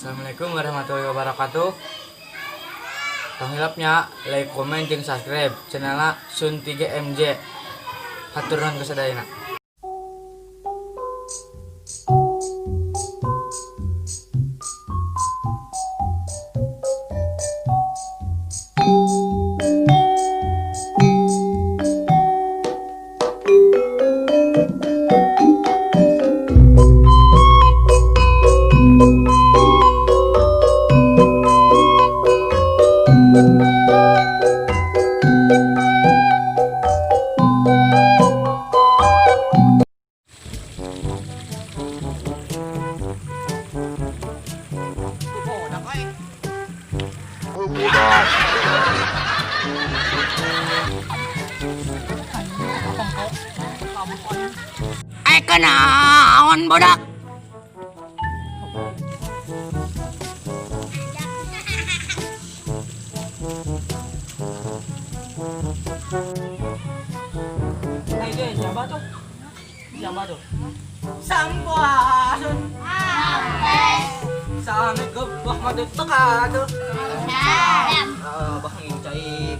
Assalamualaikum warahmatullahi wabarakatuh. Panghilapnya like, komen, jeung subscribe channelna Sun 3 MJ. Hatur nuhun kasadayana. Kena awan bodak. Ayo siapa tuh? Siapa tuh? Sampun. Sana gebah madu tekadu. Bah ngicai.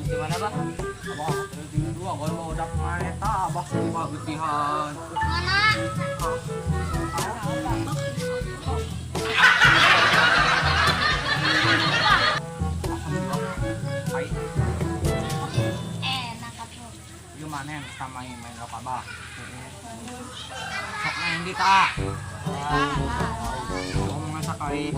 Gimana, Bah? Abah dua gol mau udah maneta, Abah lima butihan. Mana? Enak atuh. Gimana sama main lo Abah? Sok main di ta. Ngomong sakali.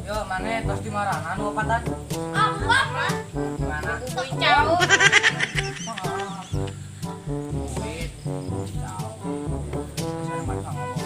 Yo, mana tos di marana nu opatan? Apa? Gimana? Tuh jauh. Duit. Jauh. Saya macam ngomong.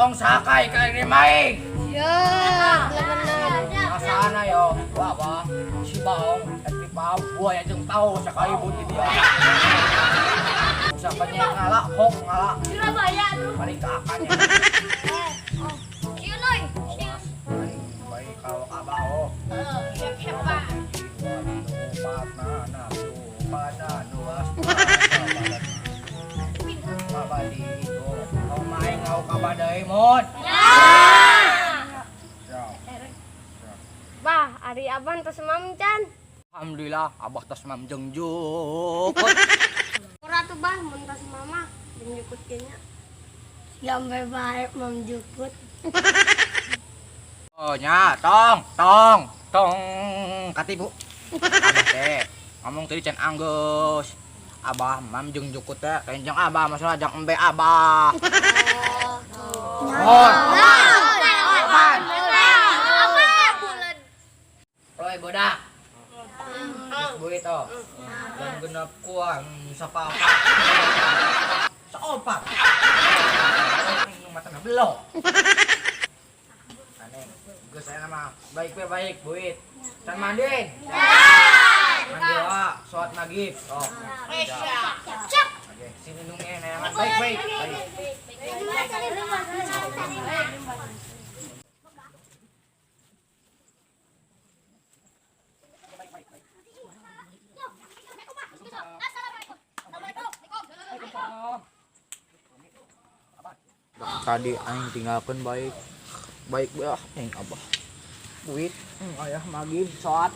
Tong sakai ka ini maing. Ya, bener. Asana yo, wah, si baong, tapi buah ya jeung tahu sakai ibu di dia. Siapa nya ngalah, hok ngalah. Surabaya tuh. Balik ke akannya. Kieu noy. Baik kalau abah oh. Hebat. Pada nuas. tadi itu kau main ngau kabar dari mod. Ya. Bah, hari abang tos mamcan. Alhamdulillah abah tas mam jengjuk. Ora tuh bah, mun tos mama menjukut kayaknya. Sampai baik menjukut. Oh nya, tong, katibu. Abah teh, ngomong tadi can anggus. Abah mam jeung jukut teh, kenjang abah masalah jang embe abah. Oh. Oi bodak. Buit oh. Dan genep kuang sapapa. Saopat. Mata belok. Aneh, geus saya nama baik buit. Can mandin. Mandi wa, sholat maghrib. Oh. Siap. Oke, sini nungguin neangan baik. Tadi aing tinggalkan baik ya aing abah buit ayah maghrib sholat